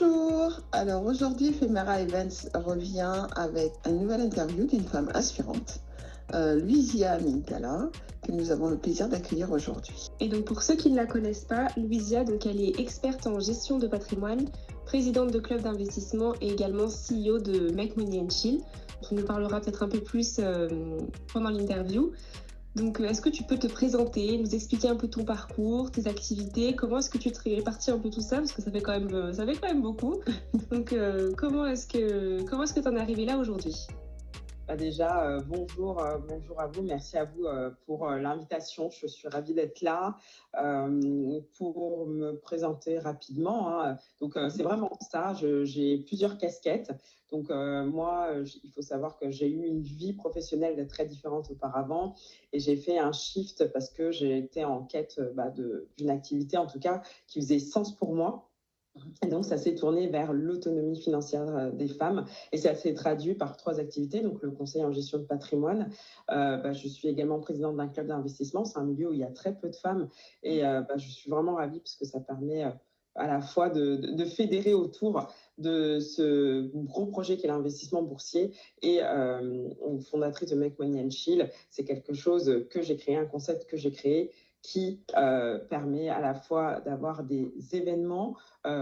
Bonjour, alors aujourd'hui Femera Events revient avec une nouvelle interview d'une femme inspirante, Louisia Mintala, que nous avons le plaisir d'accueillir aujourd'hui. Et donc pour ceux qui ne la connaissent pas, Louisia, donc elle est experte en gestion de patrimoine, présidente de club d'investissement et également CEO de Make Money and Chill, qui nous parlera peut-être un peu plus pendant l'interview. Donc est-ce que tu peux te présenter, nous expliquer un peu ton parcours, tes activités, comment est-ce que tu te répartis un peu tout ça, parce que ça fait quand même beaucoup. Donc comment est-ce que tu en es arrivé là aujourd'hui? Déjà, bonjour à vous. Merci à vous pour l'invitation. Je suis ravie d'être là pour me présenter rapidement. Donc, c'est vraiment ça. J'ai plusieurs casquettes. Donc, moi, il faut savoir que j'ai eu une vie professionnelle très différente auparavant et j'ai fait un shift parce que j'ai été en quête d'une activité, en tout cas, qui faisait sens pour moi. Et donc, ça s'est tourné vers l'autonomie financière des femmes et ça s'est traduit par 3 activités. Donc, le conseil en gestion de patrimoine. Je suis également présidente d'un club d'investissement. C'est un milieu où il y a très peu de femmes et je suis vraiment ravie parce que ça permet à la fois de fédérer autour de ce gros projet qu'est l'investissement boursier et fondatrice de Make Money and Chill. C'est quelque chose que j'ai créé, un concept que j'ai créé qui permet à la fois d'avoir des événements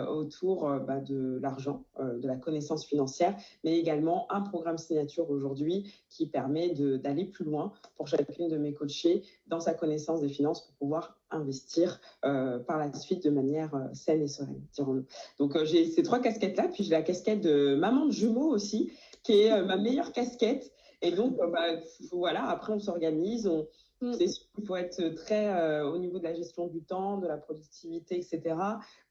autour de l'argent, de la connaissance financière, mais également un programme signature aujourd'hui qui permet d'aller plus loin pour chacune de mes coachées dans sa connaissance des finances pour pouvoir investir par la suite de manière saine et sereine, dirons-nous. Donc j'ai ces 3 casquettes-là, puis j'ai la casquette de maman de jumeaux aussi, qui est ma meilleure casquette. Et donc, voilà, après on s'organise, c'est sûr qu'il faut être très au niveau de la gestion du temps, de la productivité, etc.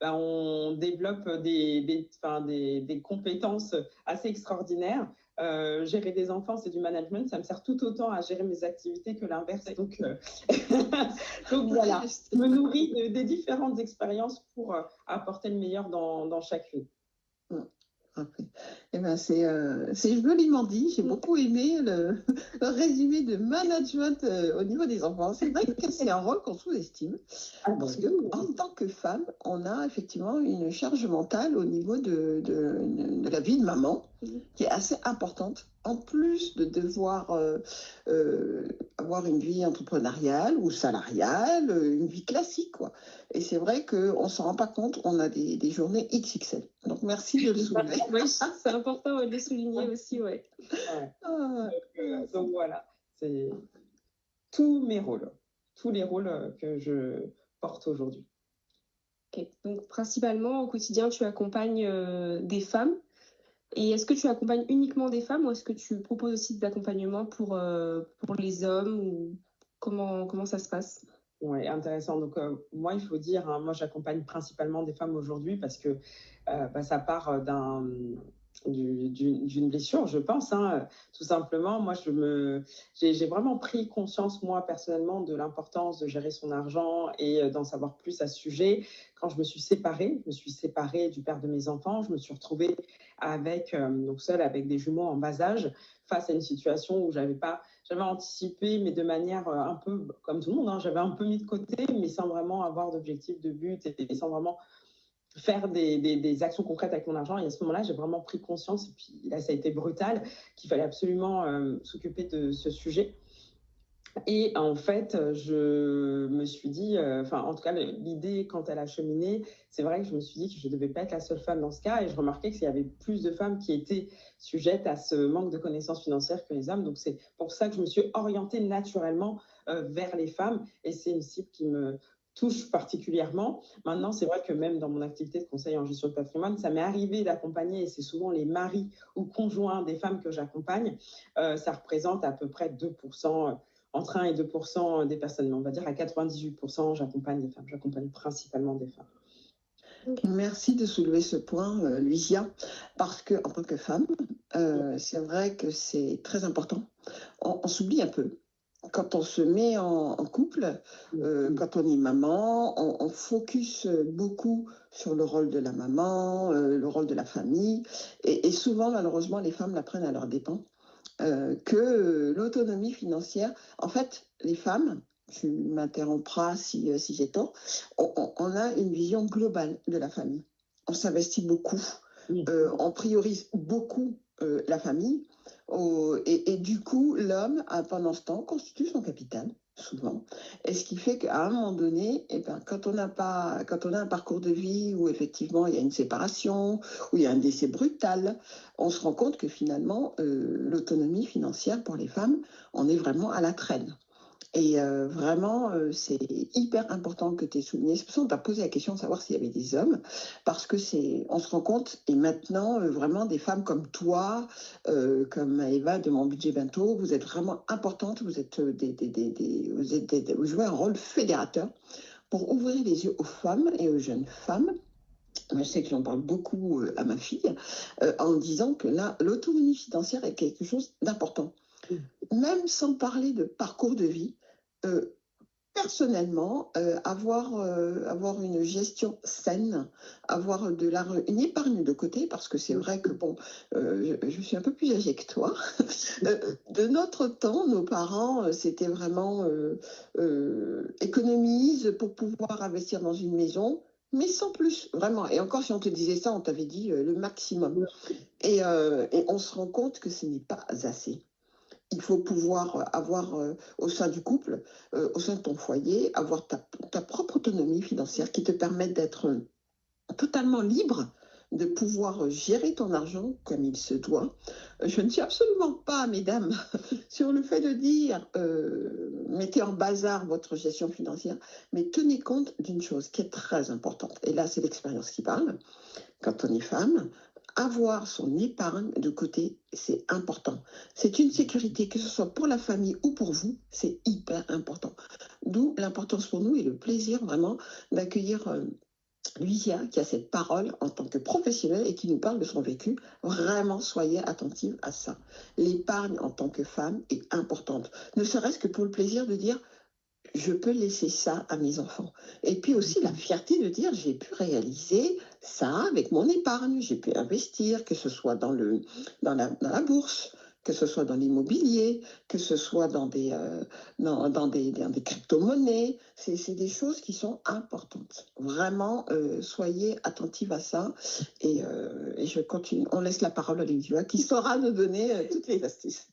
On développe des compétences assez extraordinaires. Gérer des enfants, c'est du management. Ça me sert tout autant à gérer mes activités que l'inverse. Donc voilà, je me nourris des différentes expériences pour apporter le meilleur dans chacune. Eh ben c'est joliment dit. J'ai beaucoup aimé le résumé de management au niveau des enfants. C'est vrai que c'est un rôle qu'on sous-estime parce que en tant que femme, on a effectivement une charge mentale au niveau de la vie de maman qui est assez importante. En plus de devoir avoir une vie entrepreneuriale ou salariale, une vie classique, quoi. Et c'est vrai qu'on ne s'en rend pas compte, on a des journées XXL. Donc, merci de le souligner. Oui, c'est important de le souligner aussi, ouais. Donc, voilà, c'est tous mes rôles, tous les rôles que je porte aujourd'hui. Okay. Donc, principalement, au quotidien, tu accompagnes des femmes. Et est-ce que tu accompagnes uniquement des femmes ou est-ce que tu proposes aussi de l'accompagnement pour les hommes ou comment ça se passe? Oui, intéressant. Donc, moi, il faut dire, moi, j'accompagne principalement des femmes aujourd'hui parce que ça part d'une blessure, je pense. Tout simplement, moi, j'ai vraiment pris conscience, moi, personnellement, de l'importance de gérer son argent et d'en savoir plus à ce sujet. Quand je me suis séparée du père de mes enfants, je me suis retrouvée seule avec des jumeaux en bas âge face à une situation où j'avais anticipé, mais de manière un peu comme tout le monde. J'avais un peu mis de côté, mais sans vraiment avoir d'objectif, de but et sans vraiment faire des actions concrètes avec mon argent. Et à ce moment-là, j'ai vraiment pris conscience, et puis là, ça a été brutal, qu'il fallait absolument s'occuper de ce sujet. Et en fait, je me suis dit, en tout cas, l'idée, quand elle a cheminé, c'est vrai que je me suis dit que je ne devais pas être la seule femme dans ce cas. Et je remarquais qu'il y avait plus de femmes qui étaient sujettes à ce manque de connaissances financières que les hommes. Donc, c'est pour ça que je me suis orientée naturellement vers les femmes. Et c'est une cible qui me touche particulièrement. Maintenant, c'est vrai que même dans mon activité de conseil en gestion de patrimoine, ça m'est arrivé d'accompagner, et c'est souvent les maris ou conjoints des femmes que j'accompagne. Ça représente à peu près 2%, entre 1 et 2% des personnes. Mais on va dire à 98%, j'accompagne des femmes. J'accompagne principalement des femmes. Merci de soulever ce point, Louisia, parce que en tant que femme, c'est vrai que c'est très important. On s'oublie un peu. Quand on se met en couple, quand on est maman, on focus beaucoup sur le rôle de la maman, le rôle de la famille. Et souvent, malheureusement, les femmes l'apprennent à leurs dépens. Que l'autonomie financière, en fait, les femmes, tu m'interrompras si j'ai tort, on a une vision globale de la famille. on s'investit beaucoup, on priorise beaucoup la famille. Et du coup, l'homme, pendant ce temps, constitue son capital, souvent. Et ce qui fait qu'à un moment donné, quand on a un parcours de vie où effectivement il y a une séparation, où il y a un décès brutal, on se rend compte que finalement, l'autonomie financière pour les femmes, on est vraiment à la traîne. Et vraiment, c'est hyper important que tu aies souligné. C'est pour ça qu'on t'a posé la question de savoir s'il y avait des hommes, parce que on se rend compte, et maintenant, vraiment, des femmes comme toi, comme Eva de Mon Budget Bento, vous êtes vraiment importantes, vous jouez un rôle fédérateur pour ouvrir les yeux aux femmes et aux jeunes femmes. Moi, je sais que j'en parle beaucoup à ma fille, en disant que là, l'autonomie financière est quelque chose d'important. Même sans parler de parcours de vie, personnellement, avoir une gestion saine, avoir une épargne de côté, parce que c'est vrai que, bon, je suis un peu plus âgée que toi. De notre temps, nos parents, c'était vraiment économise pour pouvoir investir dans une maison, mais sans plus, vraiment. Et encore, si on te disait ça, on t'avait dit le maximum. Et on se rend compte que ce n'est pas assez. Il faut pouvoir avoir au sein du couple, au sein de ton foyer, avoir ta propre autonomie financière qui te permette d'être totalement libre, de pouvoir gérer ton argent comme il se doit. Je ne suis absolument pas, mesdames, sur le fait de dire mettez en bazar votre gestion financière, mais tenez compte d'une chose qui est très importante. Et là, c'est l'expérience qui parle. Quand on est femme, avoir son épargne de côté, c'est important. C'est une sécurité, que ce soit pour la famille ou pour vous, c'est hyper important. D'où l'importance pour nous et le plaisir vraiment d'accueillir Lucia, qui a cette parole en tant que professionnelle et qui nous parle de son vécu. Vraiment, soyez attentive à ça. L'épargne en tant que femme est importante, ne serait-ce que pour le plaisir de dire je peux laisser ça à mes enfants. Et puis aussi la fierté de dire j'ai pu réaliser ça avec mon épargne, j'ai pu investir, que ce soit dans la bourse, que ce soit dans l'immobilier, que ce soit dans des crypto-monnaies. C'est des choses qui sont importantes. Vraiment, soyez attentifs à ça. Et je continue. On laisse la parole à Lydia qui saura nous donner toutes les astuces.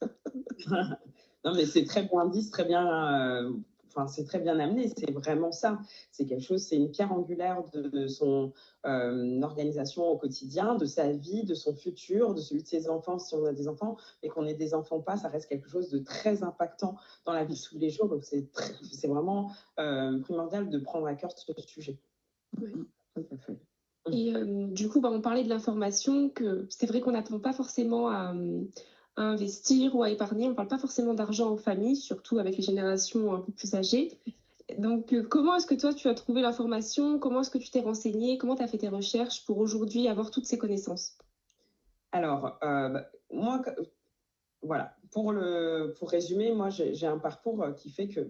Non, mais c'est très bien dit, c'est très bien... c'est très bien amené, c'est vraiment ça. C'est quelque chose, c'est une pierre angulaire de son organisation au quotidien, de sa vie, de son futur, de celui de ses enfants, si on a des enfants, mais qu'on ait des enfants pas, ça reste quelque chose de très impactant dans la vie de tous les jours. Donc, c'est vraiment primordial de prendre à cœur ce sujet. Oui. Tout à fait. Et du coup, on parlait de l'information, que c'est vrai qu'on n'attend pas forcément à investir ou à épargner. On ne parle pas forcément d'argent en famille, surtout avec les générations un peu plus âgées. Donc, comment est-ce que toi, tu as trouvé l'information? Comment est-ce que tu t'es renseigné? Comment tu as fait tes recherches pour aujourd'hui avoir toutes ces connaissances? Alors, moi, voilà, pour résumer, moi, j'ai un parcours qui fait que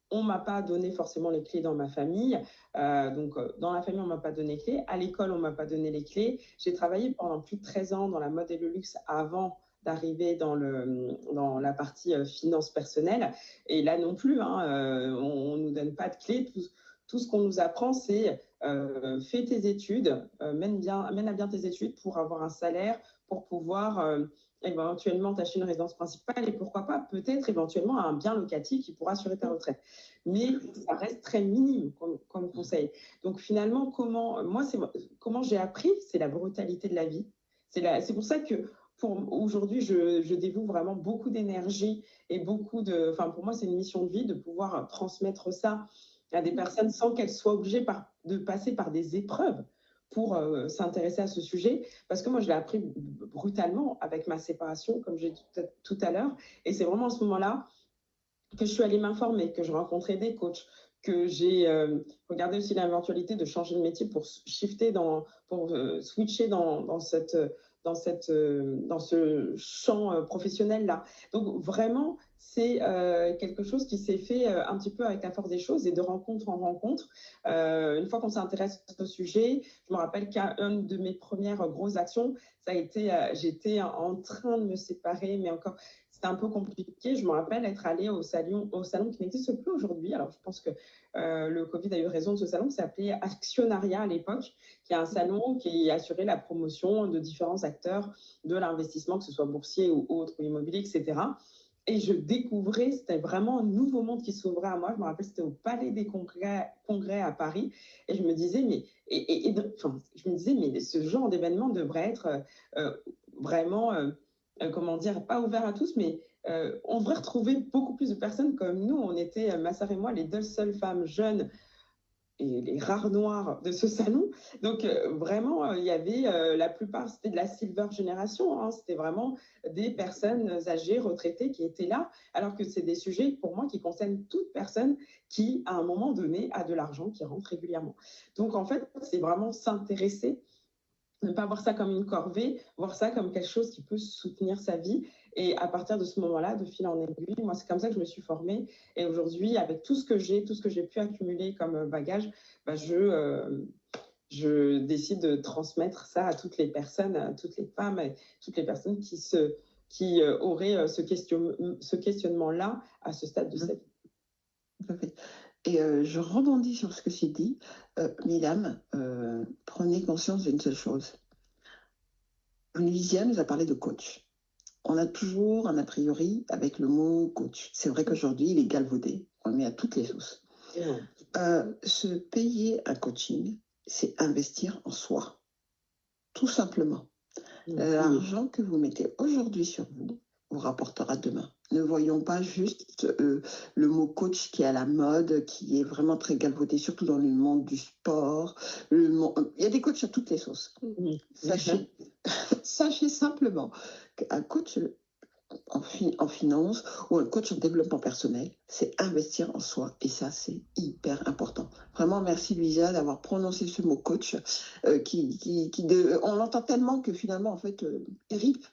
on ne m'a pas donné forcément les clés dans ma famille. Donc, dans la famille, on ne m'a pas donné les clés. À l'école, on ne m'a pas donné les clés. J'ai travaillé pendant plus de 13 ans dans la mode et le luxe avant d'arriver dans la partie finance personnelle. Et là non plus, on ne nous donne pas de clés. Tout ce qu'on nous apprend, c'est fais tes études, mène à bien tes études pour avoir un salaire, pour pouvoir éventuellement t'acheter une résidence principale et pourquoi pas peut-être éventuellement un bien locatif qui pourra assurer ta retraite. Mais ça reste très minime comme conseil. Donc finalement, comment j'ai appris, c'est la brutalité de la vie. C'est pour ça que aujourd'hui, je dévoue vraiment beaucoup d'énergie et pour moi, c'est une mission de vie de pouvoir transmettre ça à des personnes sans qu'elles soient obligées de passer par des épreuves pour s'intéresser à ce sujet. Parce que moi, je l'ai appris brutalement avec ma séparation, comme j'ai dit tout à l'heure. Et c'est vraiment à ce moment-là que je suis allée m'informer, que je rencontrais des coachs, que j'ai regardé aussi l'éventualité de changer de métier pour switcher dans ce champ professionnel-là. Donc vraiment, c'est quelque chose qui s'est fait un petit peu avec la force des choses et de rencontre en rencontre. Une fois qu'on s'intéresse au sujet, je me rappelle qu'une de mes premières grosses actions, ça a été, j'étais en train de me séparer, mais encore, c'était un peu compliqué. Je me rappelle être allée au salon qui n'existe plus aujourd'hui. Alors, je pense que le Covid a eu raison de ce salon qui s'appelait Actionnariat à l'époque, qui est un salon qui assurait la promotion de différents acteurs de l'investissement, que ce soit boursier ou autre, ou immobilier, etc. Et je découvrais, c'était vraiment un nouveau monde qui s'ouvrait à moi. Je me rappelle, c'était au Palais des Congrès à Paris. Et je me disais, mais ce genre d'événement devrait être vraiment, comment dire, pas ouvert à tous, mais on devrait retrouver beaucoup plus de personnes comme nous. On était, ma sœur et moi, les 2 seules femmes jeunes et les rares noirs de ce salon. Donc, vraiment, il y avait la plupart, c'était de la silver génération. Hein, c'était vraiment des personnes âgées, retraitées qui étaient là, alors que c'est des sujets, pour moi, qui concernent toute personne qui, à un moment donné, a de l'argent qui rentre régulièrement. Donc, en fait, c'est vraiment s'intéresser, ne pas voir ça comme une corvée, voir ça comme quelque chose qui peut soutenir sa vie. Et à partir de ce moment-là, de fil en aiguille, moi, c'est comme ça que je me suis formée. Et aujourd'hui, avec tout ce que j'ai pu accumuler comme bagage, je décide de transmettre ça à toutes les personnes, à toutes les femmes, à toutes les personnes qui auraient ce questionnement-là à ce stade de sa vie. Tout à fait. Et je rebondis sur ce que j'ai dit. Mesdames, prenez conscience d'une seule chose. Lysia nous a parlé de coach. On a toujours un a priori avec le mot coach. C'est vrai qu'aujourd'hui, il est galvaudé. On le met à toutes les sauces. Se payer un coaching, c'est investir en soi. Tout simplement. L'argent que vous mettez aujourd'hui sur vous rapportera demain. Ne voyons pas juste le mot coach qui est à la mode, qui est vraiment très galvaudé, surtout dans le monde du sport. Il y a des coachs à toutes les sauces. Sachez simplement qu'un coach en finance ou un coach en développement personnel, c'est investir en soi. Et ça, c'est hyper important. Vraiment, merci Lysia d'avoir prononcé ce mot coach on l'entend tellement que finalement, en fait, RIP,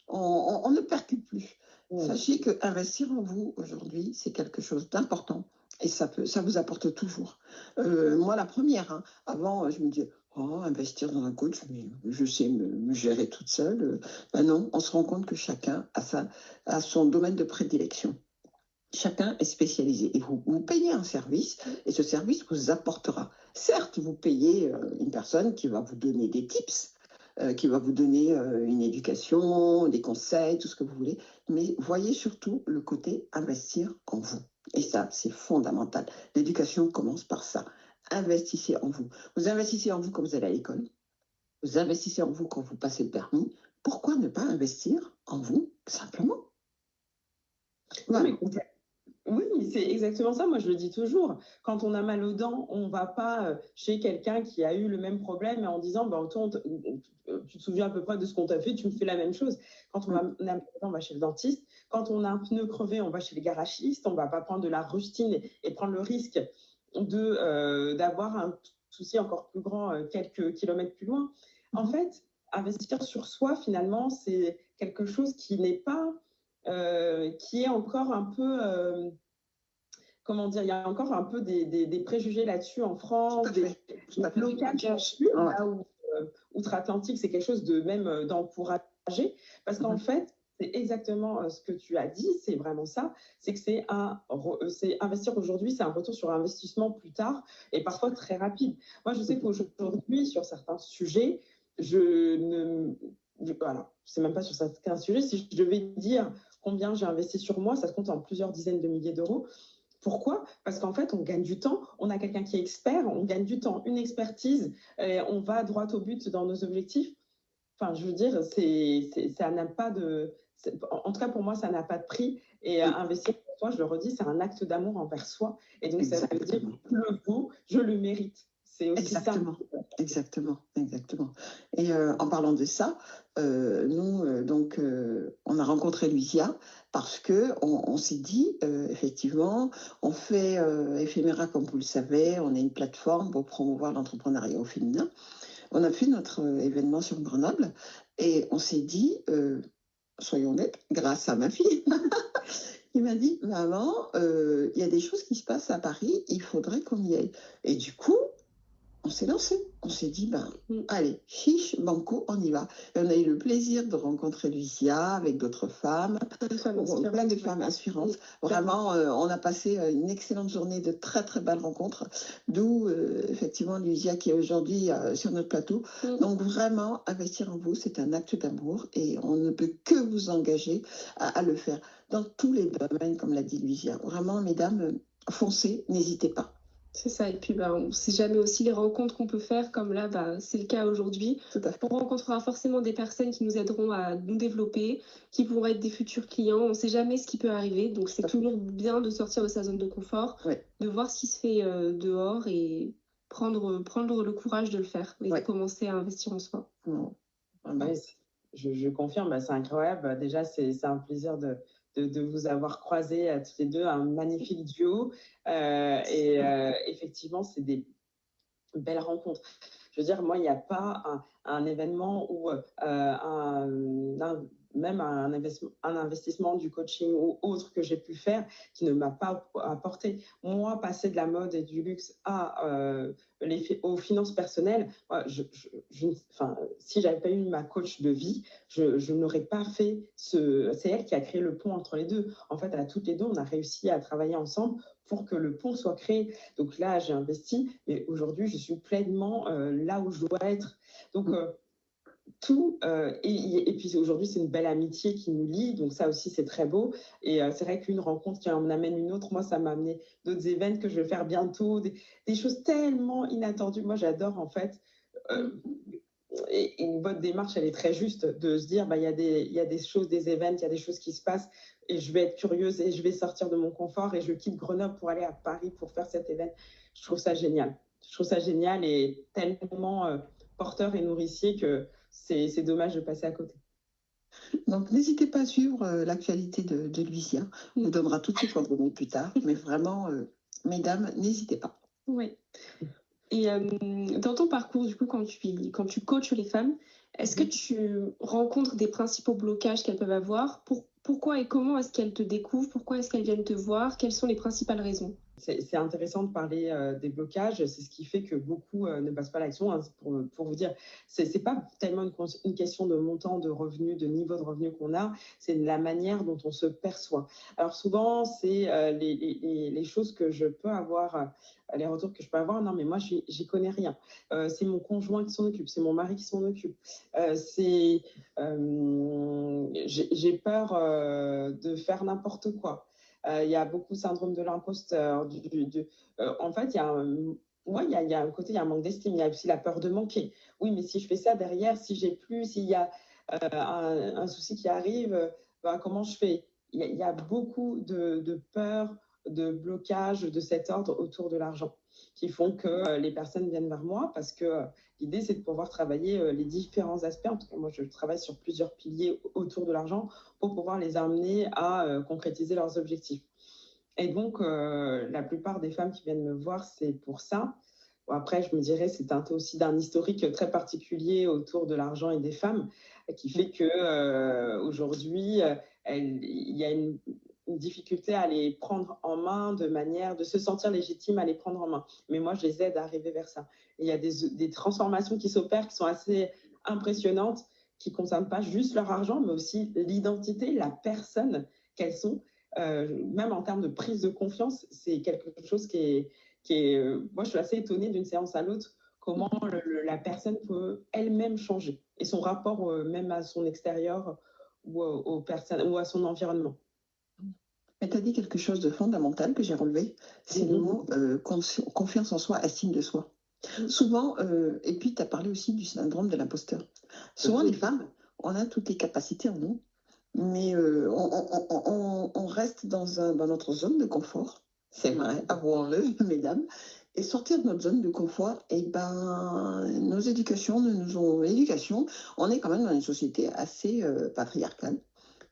on ne percute plus. Sachez qu'investir en vous aujourd'hui, c'est quelque chose d'important et ça vous apporte toujours. Moi, la première, avant, je me disais, investir dans un coach, mais je sais me gérer toute seule. Non, on se rend compte que chacun a son domaine de prédilection. Chacun est spécialisé et vous payez un service et ce service vous apportera. Certes, vous payez une personne qui va vous donner des tips, qui va vous donner une éducation, des conseils, tout ce que vous voulez, mais voyez surtout le côté investir en vous. Et ça, c'est fondamental. L'éducation commence par ça. Investissez en vous. Vous investissez en vous quand vous allez à l'école. Vous investissez en vous quand vous passez le permis. Pourquoi ne pas investir en vous, simplement? Voilà. Oui, c'est exactement ça. Moi, je le dis toujours. Quand on a mal aux dents, on ne va pas chez quelqu'un qui a eu le même problème en disant tu te souviens à peu près de ce qu'on t'a fait, tu me fais la même chose. Quand on va chez le dentiste. Quand on a un pneu crevé, on va chez les garagistes. On ne va pas prendre de la rustine et prendre le risque d'avoir un souci encore plus grand quelques kilomètres plus loin. En fait, investir sur soi, finalement, c'est quelque chose qui n'est pas... qui est encore un peu, comment dire, il y a encore un peu des préjugés là-dessus en France, des blocages là-dessus, là où outre-Atlantique, c'est quelque chose de même d'encourager, parce qu'en fait, c'est exactement ce que tu as dit, c'est vraiment ça, c'est que c'est investir aujourd'hui, c'est un retour sur investissement plus tard, et parfois très rapide. Moi, je sais qu'aujourd'hui, sur certains sujets, voilà, je ne sais même pas sur certains sujets, si je devais dire combien j'ai investi sur moi, ça se compte en plusieurs dizaines de milliers d'euros. Pourquoi? Parce qu'en fait, on gagne du temps, on a quelqu'un qui est expert, on gagne du temps, une expertise, on va droit au but dans nos objectifs. Enfin, je veux dire, ça n'a pas de... En tout cas, pour moi, ça n'a pas de prix. Et investir pour toi, je le redis, c'est un acte d'amour envers soi. Et donc, ça veut dire que je le vaux, je le mérite. C'est aussi exactement, ça. Exactement. Et en parlant de ça, nous, on a rencontré Lysia parce qu'on s'est dit, effectivement, on fait Ephéméra, comme vous le savez, on est une plateforme pour promouvoir l'entrepreneuriat au féminin. On a fait notre événement sur Grenoble et on s'est dit, soyons honnêtes, grâce à ma fille, il m'a dit, maman, il y a des choses qui se passent à Paris, il faudrait qu'on y aille. Et du coup, on s'est lancé. On s'est dit, Mm. allez, chiche, banco, on y va. Et on a eu le plaisir de rencontrer Lucia avec d'autres femmes, plein de femmes inspirantes. Vraiment, on a passé une excellente journée, de très, très belles rencontres. D'où, effectivement, Lucia qui est aujourd'hui sur notre plateau. Mm. Donc, vraiment, investir en vous, c'est un acte d'amour et on ne peut que vous engager à le faire dans tous les domaines, comme l'a dit Lucia. Vraiment, mesdames, foncez, n'hésitez pas. C'est ça, et puis on ne sait jamais aussi les rencontres qu'on peut faire, comme là, c'est le cas aujourd'hui. Tout à fait. On rencontrera forcément des personnes qui nous aideront à nous développer, qui pourront être des futurs clients. On ne sait jamais ce qui peut arriver, donc c'est toujours bien de sortir de sa zone de confort, de voir ce qui se fait dehors et prendre le courage de le faire et de commencer à investir en soi. Oui, je confirme, c'est incroyable. Déjà, c'est un plaisir de vous avoir croisés tous les deux, un magnifique duo. Effectivement, c'est des belles rencontres. Je veux dire, moi, il n'y a pas un événement ou même un investissement du coaching ou autre que j'ai pu faire qui ne m'a pas apporté. Moi, passer de la mode et du luxe aux finances personnelles, moi, si j'avais pas eu ma coach de vie, je n'aurais pas fait c'est elle qui a créé le pont entre les deux. En fait, à toutes les deux, on a réussi à travailler ensemble pour que le pont soit créé. Donc là, j'ai investi, mais aujourd'hui, je suis pleinement là où je dois être. Donc, tout, et puis aujourd'hui, c'est une belle amitié qui nous lie, donc ça aussi, c'est très beau. Et c'est vrai qu'une rencontre qui en amène une autre, moi, ça m'a amené d'autres événements que je vais faire bientôt, des choses tellement inattendues. Moi, j'adore, en fait. Et votre démarche, elle est très juste de se dire, il y a des choses, des événements, il y a des choses qui se passent et je vais être curieuse et je vais sortir de mon confort et je quitte Grenoble pour aller à Paris pour faire cet événement. Je trouve ça génial. Je trouve ça génial et tellement porteur et nourricier que c'est dommage de passer à côté. Donc, n'hésitez pas à suivre l'actualité de Lucia. On vous donnera toutes ses coordonnées plus tard. Mais vraiment, mesdames, n'hésitez pas. Oui. Et dans ton parcours, du coup, quand tu coaches les femmes, est-ce que tu rencontres des principaux blocages qu'elles peuvent avoir? Pourquoi et comment est-ce qu'elles te découvrent? Pourquoi est-ce qu'elles viennent te voir? Quelles sont les principales raisons? C'est intéressant de parler des blocages. C'est ce qui fait que beaucoup ne passent pas à l'action. Hein, pour vous dire, c'est pas tellement une question de montant de revenus, de niveau de revenus qu'on a. C'est la manière dont on se perçoit. Alors souvent, c'est les choses que je peux avoir, les retours que je peux avoir. Non, mais moi, j'y connais rien. C'est mon conjoint qui s'en occupe. C'est mon mari qui s'en occupe. J'ai peur de faire n'importe quoi. Il y a beaucoup de syndrome de l'imposteur. En fait, il y a un côté, il y a un manque d'estime. Il y a aussi la peur de manquer. Oui, mais si je fais ça derrière, si j'ai plus, s'il y a un souci qui arrive, comment je fais? Il y a beaucoup de peur, de blocage de cet ordre autour de l'argent qui font que les personnes viennent vers moi parce que l'idée, c'est de pouvoir travailler les différents aspects. En tout cas, moi, je travaille sur plusieurs piliers autour de l'argent pour pouvoir les amener à concrétiser leurs objectifs. Et donc, la plupart des femmes qui viennent me voir, c'est pour ça. Bon, après, je me dirais, c'est teinté aussi d'un historique très particulier autour de l'argent et des femmes qui fait qu'aujourd'hui, il y a une difficulté à les prendre en main de se sentir légitime à les prendre en main. Mais moi, je les aide à arriver vers ça. Et il y a des transformations qui s'opèrent qui sont assez impressionnantes, qui ne concernent pas juste leur argent, mais aussi l'identité, la personne qu'elles sont. Même en termes de prise de confiance, c'est quelque chose qui est moi, je suis assez étonnée d'une séance à l'autre, comment la personne peut elle-même changer et son rapport même à son extérieur ou aux personnes ou à son environnement. Mais tu as dit quelque chose de fondamental que j'ai relevé, c'est le mot confiance en soi, estime de soi. Souvent, et puis tu as parlé aussi du syndrome de l'imposteur. Souvent, les femmes, on a toutes les capacités en nous, mais on reste dans notre zone de confort. C'est vrai, avouons-le, mesdames. Et sortir de notre zone de confort, nos éducations on est quand même dans une société assez patriarcale,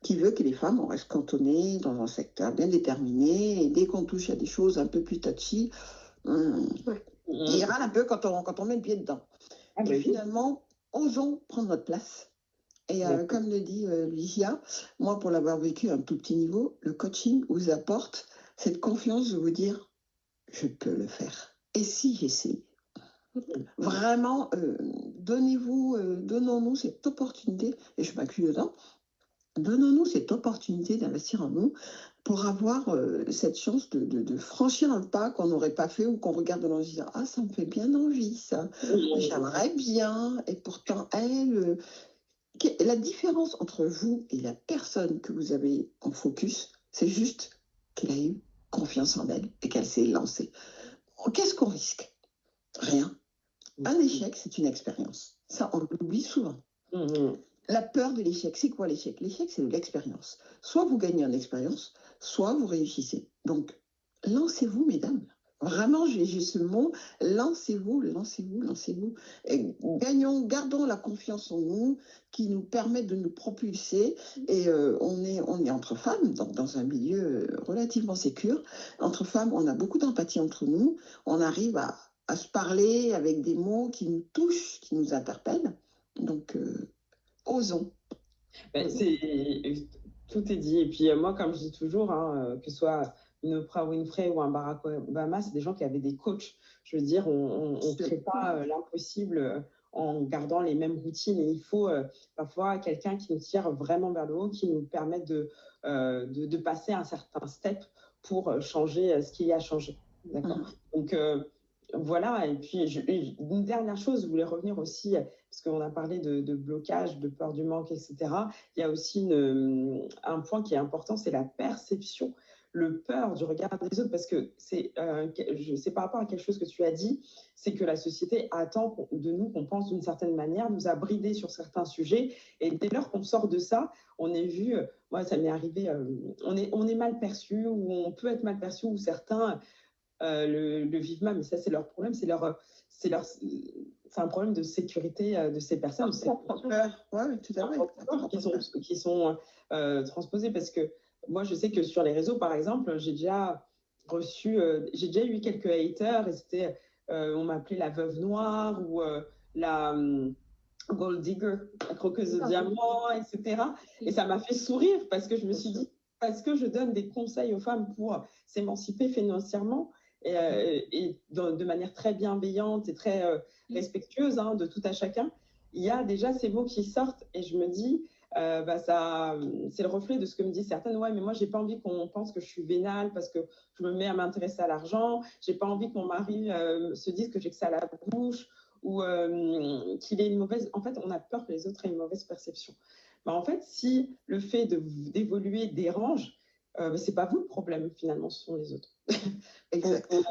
qui veut que les femmes restent cantonnées dans un secteur bien déterminé, et dès qu'on touche à des choses un peu plus touchy, il râle un peu quand on met le pied dedans. Et finalement, osons prendre notre place. Et comme le dit Lucia, moi, pour l'avoir vécu à un tout petit niveau, le coaching vous apporte cette confiance de vous dire, je peux le faire. Et si j'essaye? Vraiment, donnons-nous cette opportunité, et je m'inclus dedans, donnons-nous cette opportunité d'investir en nous pour avoir cette chance de franchir un pas qu'on n'aurait pas fait ou qu'on regarde dans le disant ah ça me fait bien envie ça, j'aimerais bien et pourtant elle. La différence entre vous et la personne que vous avez en focus, c'est juste qu'elle a eu confiance en elle et qu'elle s'est lancée. Qu'est-ce qu'on risque? Rien. Un échec, c'est une expérience. Ça, on l'oublie souvent. La peur de l'échec, c'est quoi l'échec? L'échec, c'est de l'expérience. Soit vous gagnez en expérience, soit vous réussissez. Donc, lancez-vous, mesdames. Vraiment, j'ai ce mot, lancez-vous, lancez-vous, lancez-vous. Et gardons la confiance en nous qui nous permet de nous propulser. Et on est entre femmes, dans un milieu relativement sécure. Entre femmes, on a beaucoup d'empathie entre nous. On arrive à se parler avec des mots qui nous touchent, qui nous interpellent. Donc, osons. Tout est dit. Et puis moi, comme je dis toujours, que ce soit une Oprah Winfrey ou un Barack Obama, c'est des gens qui avaient des coachs. Je veux dire, on ne crée pas l'impossible en gardant les mêmes routines. Et il faut parfois quelqu'un qui nous tire vraiment vers le haut, qui nous permette de passer un certain step pour changer ce qu'il y a à changer. D'accord. Donc, voilà, et puis une dernière chose, je voulais revenir aussi, parce qu'on a parlé de blocage, de peur du manque, etc. Il y a aussi un point qui est important, c'est la perception, le peur du regard des autres, parce que c'est par rapport à quelque chose que tu as dit, c'est que la société attend de nous qu'on pense d'une certaine manière, nous a bridés sur certains sujets, et dès lors qu'on sort de ça, on est vu, moi ça m'est arrivé, on est mal perçu, ou on peut être mal perçu, ou certains... le vivent mal, mais ça c'est leur problème, c'est un problème de sécurité de ces personnes. C'est qui sont transposés, parce que moi je sais que sur les réseaux par exemple, j'ai déjà eu quelques haters et c'était on m'appelait la veuve noire ou la gold digger, la croqueuse de diamants, etc. Et ça m'a fait sourire parce que je me suis dit, parce que je donne des conseils aux femmes pour s'émanciper financièrement, et de manière très bienveillante et très respectueuse de tout à chacun, il y a déjà ces mots qui sortent et je me dis, c'est le reflet de ce que me disent certaines. Ouais, mais moi, j'ai pas envie qu'on pense que je suis vénale parce que je me mets à m'intéresser à l'argent. J'ai pas envie que mon mari se dise que j'ai que ça à la bouche ou qu'il ait une mauvaise... En fait, on a peur que les autres aient une mauvaise perception. En fait, si le fait d'évoluer dérange, c'est pas vous le problème, finalement, ce sont les autres. Exactement.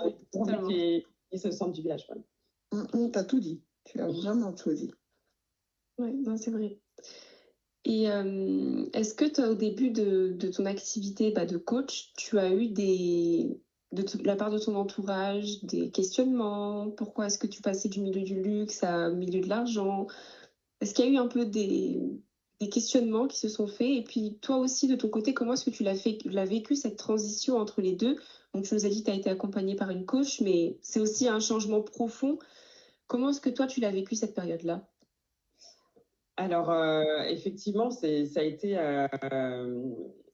Ils se sentent du village. Tu as tout dit. Tu as vraiment tout dit. Oui, c'est vrai. Et est-ce que toi, au début de ton activité de coach, tu as eu de la part de ton entourage des questionnements? Pourquoi est-ce que tu passais du milieu du luxe au milieu de l'argent? Est-ce qu'il y a eu un peu des questionnements qui se sont faits? Et puis toi aussi, de ton côté, comment est-ce que tu l'as vécu, cette transition entre les deux? Donc tu nous as dit que tu as été accompagnée par une coach, mais c'est aussi un changement profond. Comment est-ce que toi, tu l'as vécu cette période-là? Alors, effectivement, ça a été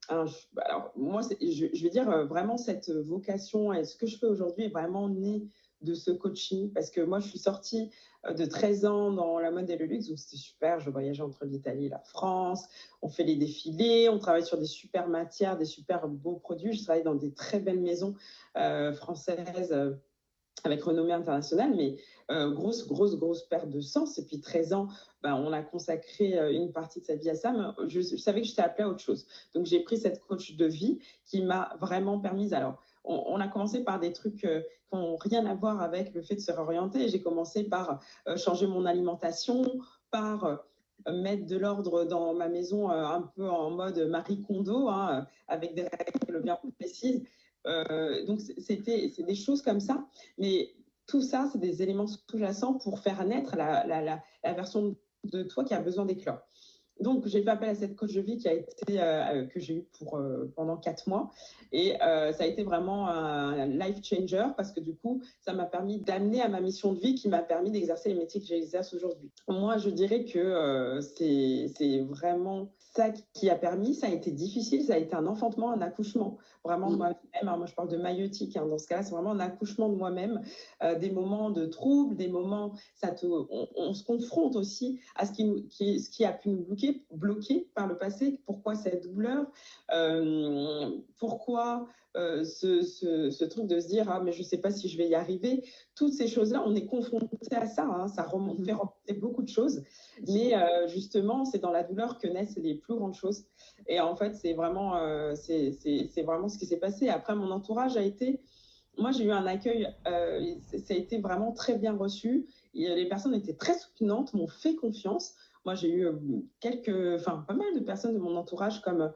alors, moi, je vais dire vraiment cette vocation et ce que je fais aujourd'hui est vraiment né de ce coaching, parce que moi, je suis sortie de 13 ans dans la mode et le luxe, donc c'était super. Je voyageais entre l'Italie et la France. On fait les défilés, on travaille sur des super matières, des super beaux produits. Je travaille dans des très belles maisons françaises avec renommée internationale, mais grosse perte de sens. Et puis 13 ans, on a consacré une partie de sa vie à ça, mais je savais que j'étais appelée à autre chose. Donc j'ai pris cette coach de vie qui m'a vraiment permise. Alors, on a commencé par des trucs qui n'ont rien à voir avec le fait de se réorienter. J'ai commencé par changer mon alimentation, par mettre de l'ordre dans ma maison un peu en mode Marie Kondo, avec des règles bien précises. Donc, c'est des choses comme ça. Mais tout ça, c'est des éléments sous-jacents pour faire naître la version de toi qui a besoin d'éclore. Donc, j'ai fait appel à cette coach de vie que j'ai eue pendant 4 mois. Et ça a été vraiment un life changer parce que du coup, ça m'a permis d'amener à ma mission de vie qui m'a permis d'exercer les métiers que j'exerce aujourd'hui. Moi, je dirais que c'est vraiment ça qui a permis. Ça a été difficile, ça a été un enfantement, un accouchement. vraiment de moi-même. Moi, je parle de maïeutique. Dans ce cas-là, c'est vraiment un accouchement de moi-même, des moments de trouble, des moments, on se confronte aussi à ce qui a pu nous bloquer par le passé. Pourquoi cette douleur, pourquoi ce truc de se dire mais je ne sais pas si je vais y arriver. Toutes ces choses-là, on est confronté à ça. Ça fait remonter beaucoup de choses. Mais justement, c'est dans la douleur que naissent les plus grandes choses. Et en fait, c'est vraiment ce qui s'est passé. Après, mon entourage a été... Moi, j'ai eu un accueil, ça a été vraiment très bien reçu. Les personnes étaient très soutenantes, m'ont fait confiance. Moi, j'ai eu pas mal de personnes de mon entourage comme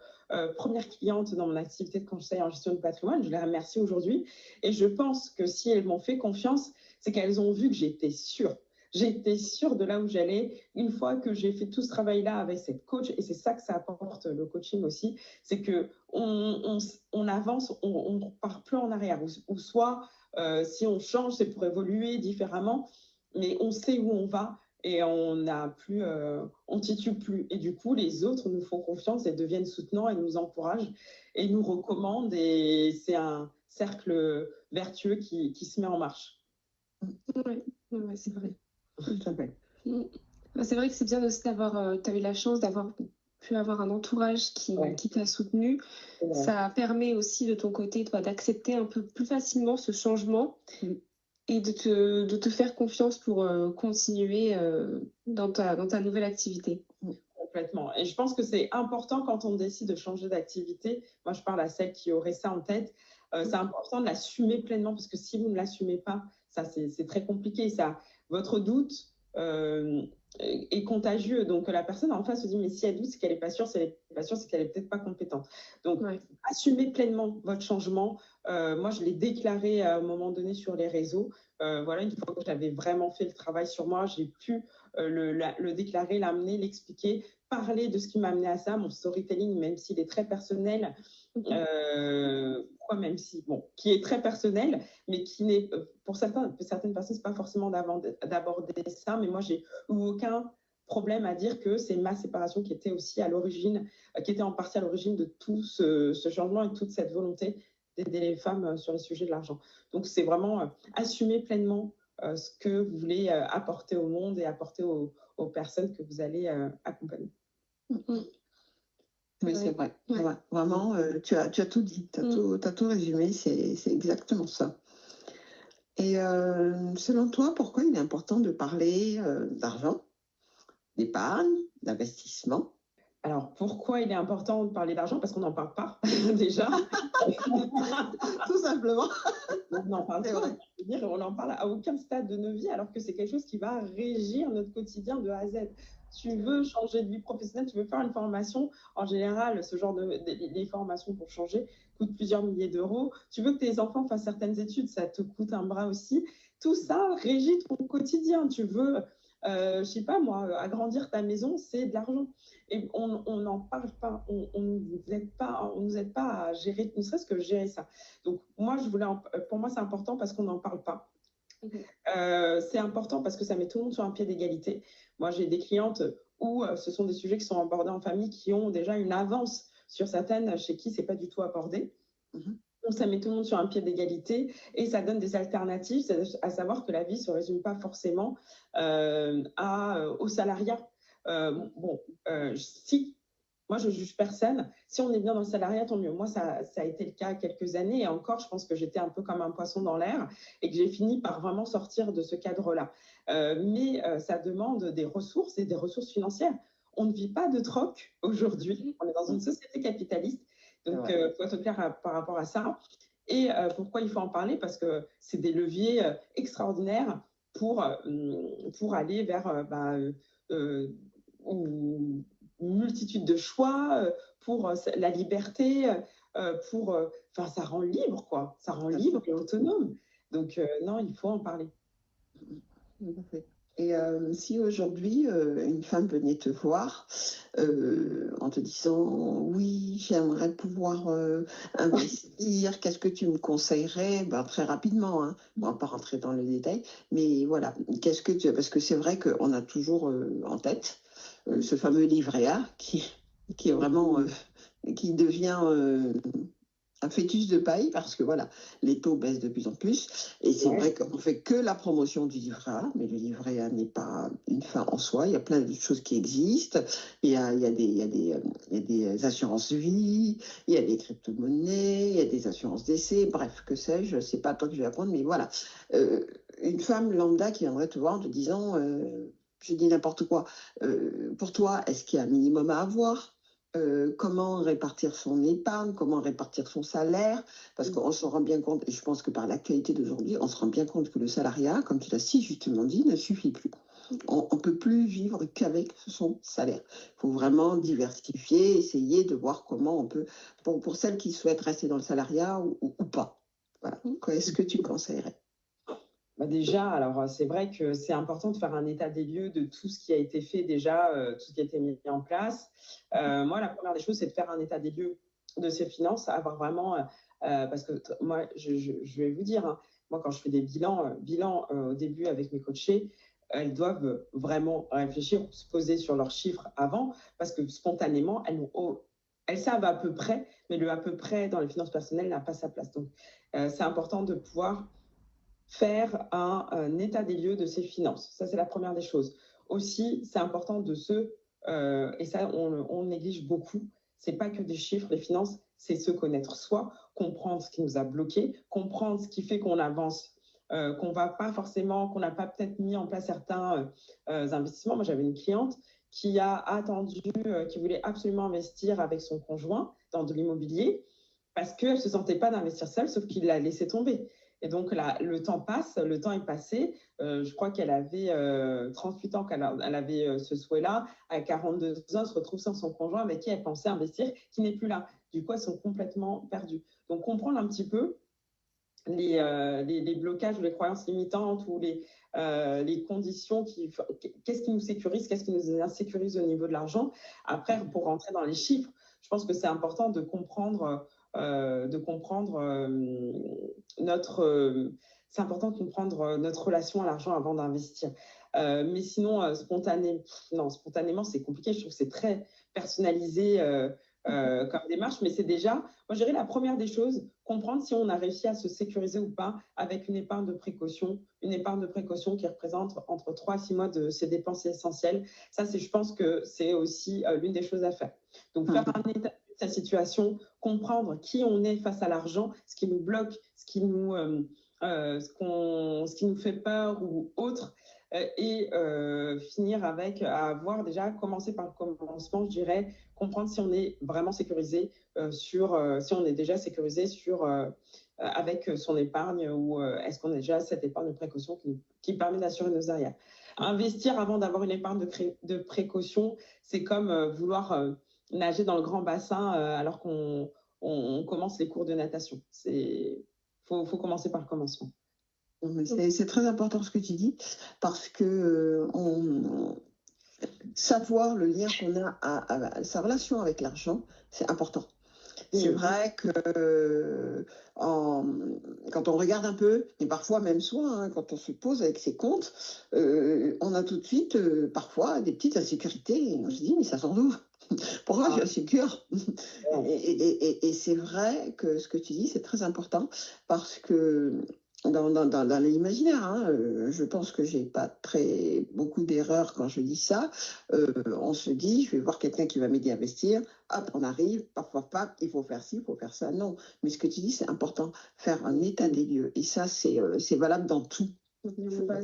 première cliente dans mon activité de conseil en gestion de patrimoine. Je les remercie aujourd'hui. Et je pense que si elles m'ont fait confiance, c'est qu'elles ont vu que j'étais sûre. J'étais sûre de là où j'allais. Une fois que j'ai fait tout ce travail-là avec cette coach, et c'est ça que ça apporte le coaching aussi, c'est qu'on avance, on ne repart plus en arrière. Ou soit, si on change, c'est pour évoluer différemment, mais on sait où on va et on ne titube plus. Et du coup, les autres nous font confiance et deviennent soutenants et nous encouragent et nous recommandent. Et c'est un cercle vertueux qui se met en marche. Oui, c'est vrai. C'est vrai que c'est bien aussi d'avoir, tu as eu la chance d'avoir pu avoir un entourage qui t'a soutenu. Ça permet aussi de ton côté, toi, d'accepter un peu plus facilement ce changement et de te faire confiance pour continuer dans ta nouvelle activité. Complètement. Et je pense que c'est important quand on décide de changer d'activité. Moi, je parle à celles qui auraient ça en tête. C'est important de l'assumer pleinement parce que si vous ne l'assumez pas, ça, c'est très compliqué. Votre doute est contagieux. Donc, la personne en face se dit, mais si elle doute, c'est qu'elle n'est pas sûre. Si elle n'est pas sûre, c'est qu'elle n'est peut-être pas compétente. Donc, assumez pleinement votre changement. Moi, je l'ai déclaré à un moment donné sur les réseaux. Une fois que j'avais vraiment fait le travail sur moi, j'ai pu le déclarer, l'amener, l'expliquer, parler de ce qui m'a amené à ça, mon storytelling, même s'il est très personnel, qui est très personnel, mais qui n'est, pour certaines personnes, c'est pas forcément d'aborder ça, mais moi, j'ai eu aucun problème à dire que c'est ma séparation qui était aussi à l'origine, qui était en partie à l'origine de tout ce changement et de toute cette volonté d'aider les femmes sur les sujets de l'argent. Donc, c'est vraiment assumer pleinement ce que vous voulez apporter au monde et apporter aux personnes que vous allez accompagner. Oui, c'est vrai. Vraiment, tu as tout dit, tu as tout résumé, c'est exactement ça. Et selon toi, pourquoi il est important de parler d'argent, d'épargne, d'investissement? Alors, pourquoi il est important de parler d'argent? Parce qu'on n'en parle pas, déjà. Tout simplement. On n'en parle pas. On n'en parle à aucun stade de nos vies, alors que c'est quelque chose qui va régir notre quotidien de A à Z. Tu veux changer de vie professionnelle, tu veux faire une formation. En général, ce genre les formations pour changer coûtent plusieurs milliers d'euros. Tu veux que tes enfants fassent certaines études, ça te coûte un bras aussi. Tout ça régit ton quotidien. Tu veux... je sais pas moi, agrandir ta maison, c'est de l'argent. Et on n'en parle pas, on nous aide pas à gérer, ne serait-ce que gérer ça. Donc moi, pour moi, c'est important parce qu'on n'en parle pas. C'est important parce que ça met tout le monde sur un pied d'égalité. Moi, j'ai des clientes où ce sont des sujets qui sont abordés en famille qui ont déjà une avance sur certaines chez qui c'est pas du tout abordé. Donc, ça met tout le monde sur un pied d'égalité et ça donne des alternatives, à savoir que la vie ne se résume pas forcément au salariat. Moi, je ne juge personne. Si on est bien dans le salariat, tant mieux. Moi, ça a été le cas quelques années et encore, je pense que j'étais un peu comme un poisson dans l'air et que j'ai fini par vraiment sortir de ce cadre-là. Mais ça demande des ressources et des ressources financières. On ne vit pas de troc aujourd'hui. On est dans une société capitaliste. Donc, il faut être clair par rapport à ça. Et pourquoi il faut en parler? Parce que c'est des leviers extraordinaires pour aller vers une multitude de choix, pour la liberté, ça rend libre, quoi. Ça rend libre et autonome. Donc, non, il faut en parler. Et si aujourd'hui, une femme venait te voir en te disant « Oui, j'aimerais pouvoir investir, qu'est-ce que tu me conseillerais ?» Très rapidement, hein. On ne va pas rentrer dans le détail, mais voilà, parce que c'est vrai qu'on a toujours en tête ce fameux livret A qui est vraiment, qui devient un fœtus de paille parce que voilà, les taux baissent de plus en plus. Et c'est vrai qu'on ne fait que la promotion du livret A, mais le livret A n'est pas une fin en soi. Il y a plein de choses qui existent. Il y a des assurances vie, il y a des crypto-monnaies, il y a des assurances décès, bref, que sais-je, c'est pas toi que je vais apprendre, mais voilà. Une femme lambda qui viendrait te voir en te disant, je dis n'importe quoi, pour toi, est-ce qu'il y a un minimum à avoir? Comment répartir son épargne, comment répartir son salaire, parce qu'on se rend bien compte, et je pense que par l'actualité d'aujourd'hui, on se rend bien compte que le salariat, comme tu l'as si justement dit, ne suffit plus. On ne peut plus vivre qu'avec son salaire. Il faut vraiment diversifier, essayer de voir comment on peut, pour celles qui souhaitent rester dans le salariat ou pas. Voilà. Qu'est-ce que tu conseillerais? Déjà, alors c'est vrai que c'est important de faire un état des lieux de tout ce qui a été fait déjà, tout ce qui a été mis en place. Moi, la première des choses, c'est de faire un état des lieux de ses finances, avoir vraiment, parce que moi, je vais vous dire, hein, moi, quand je fais des bilans au début avec mes coachés, elles doivent vraiment réfléchir, se poser sur leurs chiffres avant, parce que spontanément, elles savent à peu près, mais le à peu près dans les finances personnelles n'a pas sa place. Donc, c'est important de pouvoir faire un état des lieux de ses finances. Ça, c'est la première des choses. Aussi, c'est important de et ça, on néglige beaucoup, c'est pas que des chiffres, les finances, c'est se connaître soi, comprendre ce qui nous a bloqué, comprendre ce qui fait qu'on avance, qu'on n'a pas peut-être mis en place certains investissements. Moi, j'avais une cliente qui a attendu, qui voulait absolument investir avec son conjoint dans de l'immobilier parce qu'elle ne se sentait pas d'investir seule, sauf qu'il l'a laissé tomber. Et donc, là, le temps passe, le temps est passé. Je crois qu'elle avait 38 ans qu'elle avait ce souhait-là. À 42 ans, elle se retrouve sans son conjoint avec qui elle pensait investir, qui n'est plus là. Du coup, elles sont complètement perdues. Donc, comprendre un petit peu les blocages ou les croyances limitantes ou les conditions, qu'est-ce qui nous sécurise, qu'est-ce qui nous insécurise au niveau de l'argent. Après, pour rentrer dans les chiffres, je pense que c'est important de comprendre c'est important de comprendre notre relation à l'argent avant d'investir. Mais sinon, spontanément, c'est compliqué. Je trouve que c'est très personnalisé comme démarche, mais c'est déjà, moi je dirais la première des choses, comprendre si on a réussi à se sécuriser ou pas avec une épargne de précaution qui représente entre 3 à 6 mois de ses dépenses essentielles. Ça, je pense que c'est aussi l'une des choses à faire. Donc, faire un état de sa situation, comprendre qui on est face à l'argent, ce qui nous bloque, ce qui nous fait peur ou autre, et finir avec commencer par le commencement, je dirais, comprendre si on est vraiment sécurisé si on est déjà sécurisé avec son épargne ou est-ce qu'on a déjà cette épargne de précaution qui permet d'assurer nos arrières. Investir avant d'avoir une épargne de précaution, c'est comme vouloir nager dans le grand bassin alors qu'on commence les cours de natation. Faut commencer par le commencement. C'est très important ce que tu dis parce que savoir le lien qu'on a à sa relation avec l'argent, c'est important. C'est vrai que quand on regarde un peu, et parfois même soi, hein, quand on se pose avec ses comptes, on a tout de suite parfois des petites insécurités. Et on se dit, mais ça sort d'où? Pourquoi je suis insécure? Et c'est vrai que ce que tu dis, c'est très important parce que dans l'imaginaire, hein, je pense que j'ai pas beaucoup d'erreurs quand je dis ça. On se dit, je vais voir quelqu'un qui va m'aider à investir. Hop, on arrive, parfois pas, il faut faire ci, il faut faire ça. Non, mais ce que tu dis, c'est important, faire un état des lieux. Et ça, c'est valable dans tout.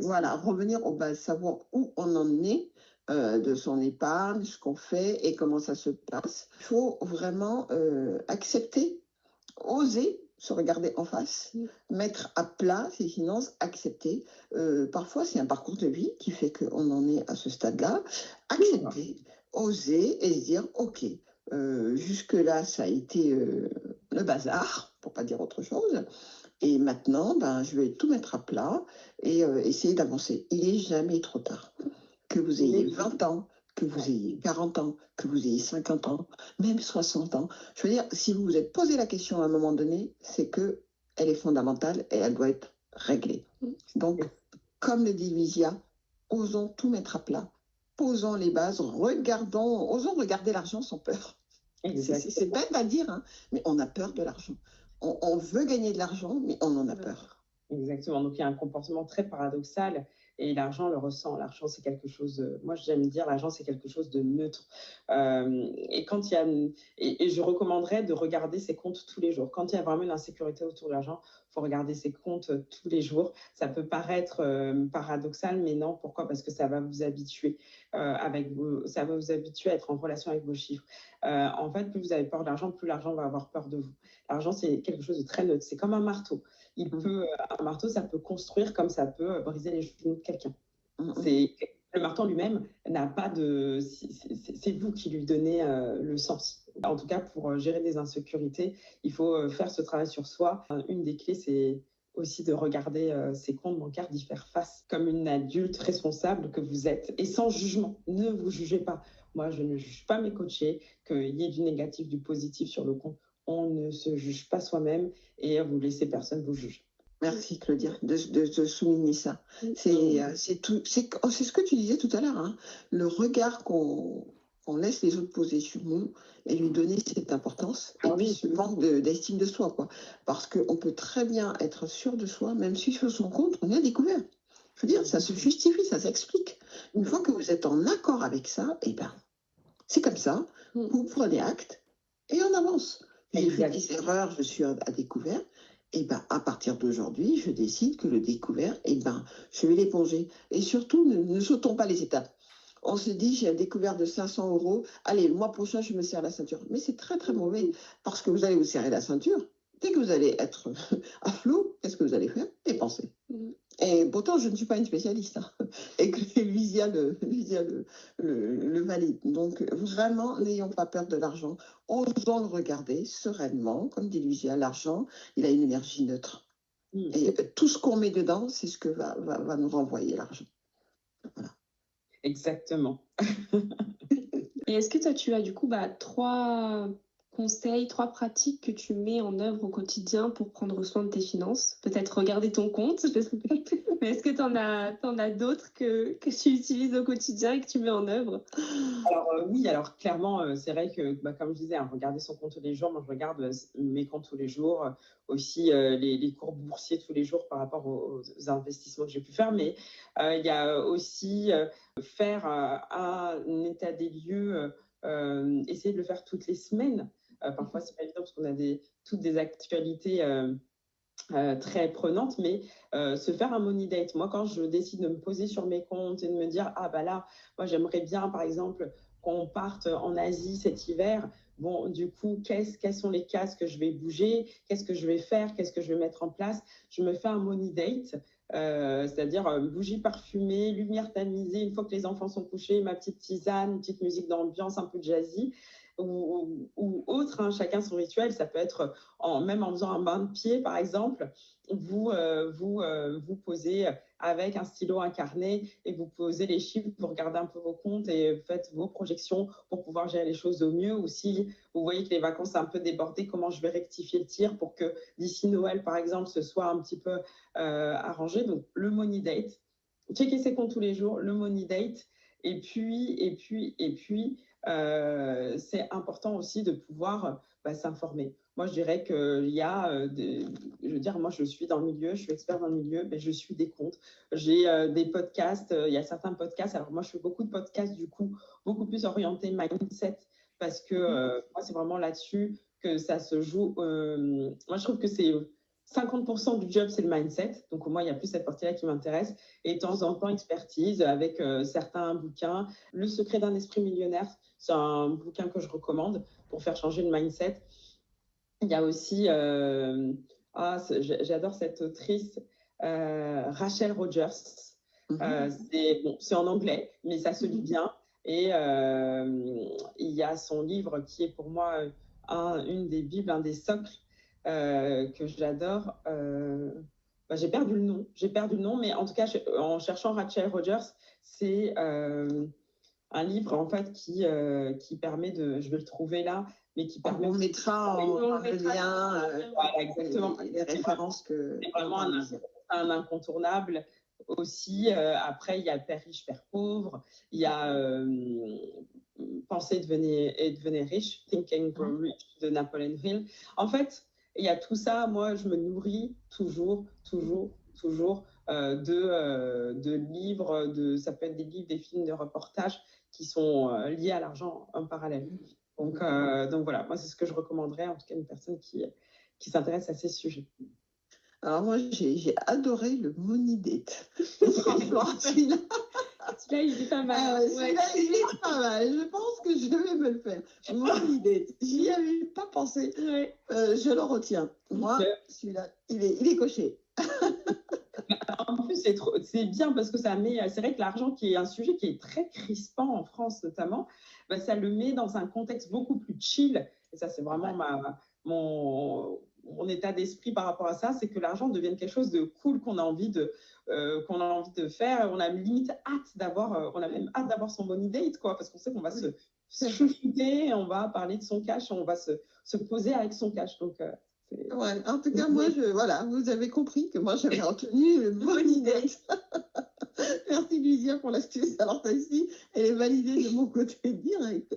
Voilà, revenir aux bases, savoir où on en est de son épargne, ce qu'on fait et comment ça se passe. Il faut vraiment accepter, oser se regarder en face, mettre à plat ses finances, accepter. Parfois, c'est un parcours de vie qui fait qu'on en est à ce stade-là. Accepter, oser et se dire, OK, jusque-là, ça a été le bazar, pour pas dire autre chose. Et maintenant, je vais tout mettre à plat et essayer d'avancer. Il n'est jamais trop tard. Que vous ayez 20 ans, que vous ayez 40 ans, que vous ayez 50 ans, même 60 ans. Je veux dire, si vous vous êtes posé la question à un moment donné, c'est qu'elle est fondamentale et elle doit être réglée. Donc, comme le dit Lysia, osons tout mettre à plat, posons les bases, osons regarder l'argent sans peur. C'est bête à dire, hein, mais on a peur de l'argent. On veut gagner de l'argent, mais on en a peur. Exactement. Donc, il y a un comportement très paradoxal et l'argent le ressent. L'argent, c'est quelque chose, moi j'aime dire, l'argent, c'est quelque chose de neutre. Et quand il y a, et je recommanderais de regarder ses comptes tous les jours. Quand il y a vraiment une insécurité autour de l'argent, il faut regarder ses comptes tous les jours. Ça peut paraître paradoxal, mais non. Pourquoi? Parce que ça va vous habituer ça va vous habituer à être en relation avec vos chiffres. En fait, plus vous avez peur de l'argent, plus l'argent va avoir peur de vous. L'argent, c'est quelque chose de très neutre. C'est comme un marteau. Un marteau, ça peut construire comme ça peut briser les genoux de quelqu'un. Le marteau lui-même n'a pas de... C'est vous qui lui donnez le sens. En tout cas, pour gérer des insécurités, il faut faire ce travail sur soi. Une des clés, c'est aussi de regarder ses comptes bancaires, d'y faire face comme une adulte responsable que vous êtes et sans jugement. Ne vous jugez pas. Moi, je ne juge pas mes coachés, qu'il y ait du négatif, du positif sur le compte. On ne se juge pas soi-même et vous laissez personne vous juger. Merci Claudia de souligner ça. C'est ce que tu disais tout à l'heure, hein, le regard qu'on laisse les autres poser sur nous et lui donner cette importance, et puis ce manque d'estime de soi, quoi. Parce qu'on peut très bien être sûr de soi, même si sur son compte, on a découvert. Je veux dire, ça se justifie, ça s'explique. Une fois que vous êtes en accord avec ça, et ben, c'est comme ça, vous prenez acte et on avance. J'ai fait des erreurs, je suis à découvert. Et ben, à partir d'aujourd'hui, je décide que le découvert, et ben, je vais l'éponger. Et surtout, ne sautons pas les étapes. On se dit, j'ai un découvert de 500 €. Allez, le mois prochain, je me serre la ceinture. Mais c'est très, très mauvais parce que vous allez vous serrer la ceinture. Dès que vous allez être à flot, qu'est-ce que vous allez faire? Dépenser. Et pourtant, je ne suis pas une spécialiste, hein, et que Luisia le valide. Donc, vraiment, n'ayons pas peur de l'argent. Osons le regarder sereinement. Comme dit Luisia, l'argent, il a une énergie neutre. Et tout ce qu'on met dedans, c'est ce que va nous renvoyer l'argent. Voilà. Exactement. Et est-ce que toi, tu as du coup 3 conseils, 3 pratiques que tu mets en œuvre au quotidien pour prendre soin de tes finances? Peut-être regarder ton compte, je sais pas. Mais est-ce que tu en as d'autres que tu utilises au quotidien et que tu mets en œuvre? Alors oui, alors clairement, c'est vrai que, comme je disais, hein, regarder son compte tous les jours, moi je regarde mes comptes tous les jours, aussi les cours boursiers tous les jours par rapport aux investissements que j'ai pu faire, mais il y a aussi faire un état des lieux, essayer de le faire toutes les semaines. Parfois, c'est pas évident parce qu'on a toutes des actualités très prenantes, mais se faire un money date. Moi, quand je décide de me poser sur mes comptes et de me dire, ah bah là, moi j'aimerais bien, par exemple, qu'on parte en Asie cet hiver. Bon, du coup, quelles sont les cases que je vais bouger? Qu'est-ce que je vais faire? Qu'est-ce que je vais mettre en place? Je me fais un money date, c'est-à-dire bougie parfumée, lumière tamisée, une fois que les enfants sont couchés, ma petite tisane, une petite musique d'ambiance un peu jazzy. Ou autre, hein, chacun son rituel. Ça peut être même en faisant un bain de pied, par exemple, vous posez avec un stylo, un carnet, et vous posez les chiffres, vous regardez un peu vos comptes et faites vos projections pour pouvoir gérer les choses au mieux. Ou si vous voyez que les vacances sont un peu débordées, comment je vais rectifier le tir pour que d'ici Noël, par exemple, ce soit un petit peu arrangé. Donc, le money date. Checker ses comptes tous les jours, le money date. Et puis, c'est important aussi de pouvoir s'informer. Moi, je dirais qu'il y a, je veux dire, moi, je suis dans le milieu, je suis expert dans le milieu, mais je suis des comptes. J'ai des podcasts, il y a certains podcasts. Alors, moi, je fais beaucoup de podcasts, du coup, beaucoup plus orientés mindset, parce que moi, c'est vraiment là-dessus que ça se joue. Moi, je trouve que c'est 50% du job, c'est le mindset. Donc, au moins, il y a plus cette partie-là qui m'intéresse. Et de temps en temps, expertise avec certains bouquins. Le secret d'un esprit millionnaire, c'est un bouquin que je recommande pour faire changer le mindset. Il y a aussi, j'adore cette autrice, Rachel Rogers. C'est en anglais, mais ça se lit bien. Et il y a son livre qui est pour moi une des bibles, un des socles que j'adore. J'ai perdu le nom, mais en tout cas, en cherchant Rachel Rogers, c'est un livre en fait qui permet de, je vais le trouver là, mais qui permet. On mettra le lien, voilà, exactement. Les références que. C'est vraiment un incontournable. Aussi, après, il y a Père riche, Père pauvre. Il y a Penser et devenir riche, Think and Grow Rich de Napoleon Hill. En fait, il y a tout ça, moi, je me nourris toujours de livres, ça peut être des livres, des films, des reportages qui sont liés à l'argent en parallèle. Donc voilà, moi, c'est ce que je recommanderais, en tout cas, à une personne qui s'intéresse à ces sujets. Alors moi, j'ai adoré le Money Date. Franchement, celui-là, il est pas mal. Celui-là, il est pas mal. Je pense que je vais me le faire. Money Date. J'y avais pas pensé. Je le retiens. Moi, celui-là, il est coché. En plus, c'est bien parce que c'est vrai que l'argent, qui est un sujet qui est très crispant en France notamment, ça le met dans un contexte beaucoup plus chill. Et ça, c'est vraiment mon état d'esprit par rapport à ça, c'est que l'argent devienne quelque chose de cool qu'on a envie de faire. On a limite on a même hâte d'avoir son money date, quoi, parce qu'on sait qu'on va se chouchouter, on va parler de son cash, on va se poser avec son cash. Donc, ouais, en tout cas, moi, vous avez compris que moi, j'avais retenu le money date. Merci, Lysia, pour l'astuce. Alors, celle-ci, elle est validée de mon côté direct.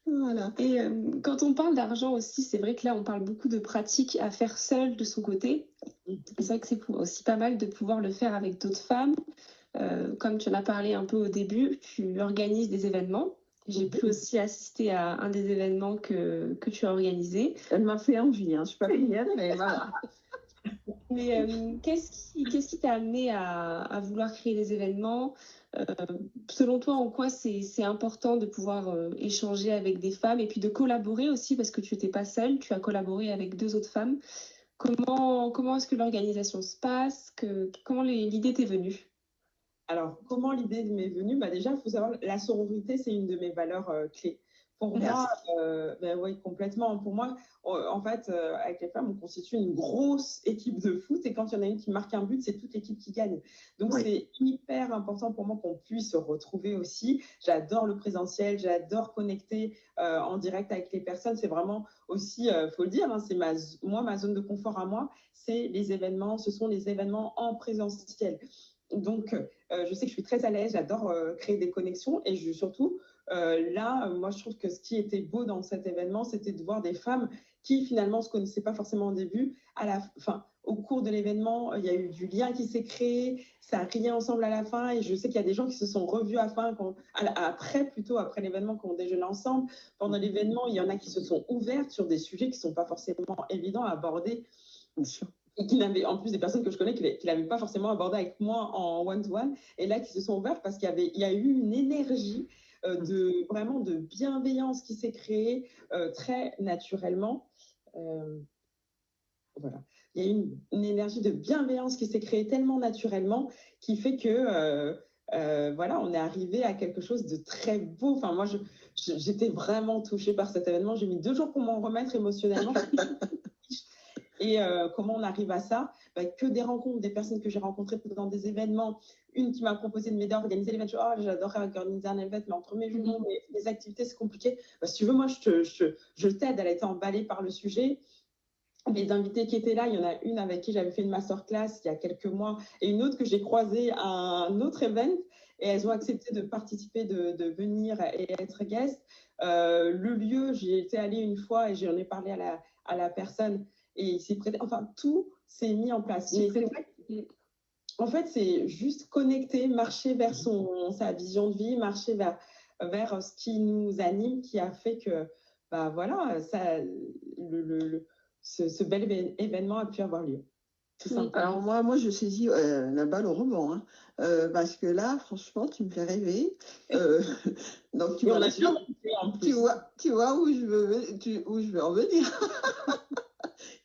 Voilà. Et quand on parle d'argent aussi, c'est vrai que là, on parle beaucoup de pratiques à faire seule de son côté. C'est vrai que c'est aussi pas mal de pouvoir le faire avec d'autres femmes. Comme tu en as parlé un peu au début, tu organises des événements. J'ai pu aussi assister à un des événements que tu as organisé. Elle m'a fait envie, hein. Je ne suis pas cliente, mais voilà. Mais qu'est-ce qui t'a amené à vouloir créer des événements? Selon toi, en quoi c'est important de pouvoir échanger avec des femmes et puis de collaborer aussi, parce que tu n'étais pas seule, tu as collaboré avec 2 autres femmes. Comment est-ce que l'organisation se passe? Comment l'idée t'est venue? Alors, comment l'idée m'est venue? Déjà, il faut savoir, la sororité, c'est une de mes valeurs clés. Pour moi, oui, complètement. Pour moi, en fait, avec les femmes, on constitue une grosse équipe de foot. Et quand il y en a une qui marque un but, c'est toute l'équipe qui gagne. Donc, c'est hyper important pour moi qu'on puisse se retrouver aussi. J'adore le présentiel, j'adore connecter en direct avec les personnes. C'est vraiment aussi, faut le dire, hein, c'est ma zone de confort à moi. C'est les événements, ce sont les événements en présentiel. Donc, je sais que je suis très à l'aise, j'adore créer des connexions et surtout, là, moi, je trouve que ce qui était beau dans cet événement, c'était de voir des femmes qui, finalement, ne se connaissaient pas forcément au début. Au cours de l'événement, il y a eu du lien qui s'est créé, ça a rié ensemble à la fin et je sais qu'il y a des gens qui se sont revus après l'événement, qui ont déjeuné ensemble. Pendant l'événement, il y en a qui se sont ouvertes sur des sujets qui ne sont pas forcément évidents à aborder. Bien sûr. Et qui n'avaient, en plus des personnes que je connais, qui n'avaient pas forcément abordé avec moi en one-to-one, et là qui se sont ouvertes parce qu'il y a eu une énergie vraiment de bienveillance qui s'est créée très naturellement. Voilà. Il y a eu une énergie de bienveillance qui s'est créée tellement naturellement qui fait que on est arrivé à quelque chose de très beau. Enfin, moi, j'étais vraiment touchée par cet événement. J'ai mis 2 jours pour m'en remettre émotionnellement. Et comment on arrive à ça? Que des rencontres, des personnes que j'ai rencontrées dans des événements. Une qui m'a proposé de m'aider à organiser l'événement. J'adorerais organiser un événement, mais entre mes jumeaux, mes activités, c'est compliqué. Si tu veux, moi, je t'aide. Elle a été emballée par le sujet. Les invités qui étaient là, il y en a une avec qui j'avais fait une masterclass il y a quelques mois et une autre que j'ai croisée à un autre événement. Et elles ont accepté de participer, de venir et être guest. Le lieu, j'y étais allée une fois et j'en ai parlé à la personne. Et tout s'est mis en place. En fait, c'est juste connecter, marcher vers sa vision de vie, marcher vers ce qui nous anime, qui a fait que, ce bel événement a pu avoir lieu. Alors moi, je saisis la balle au rebond, hein, parce que là, franchement, tu me fais rêver. Donc tu vois où je veux en venir.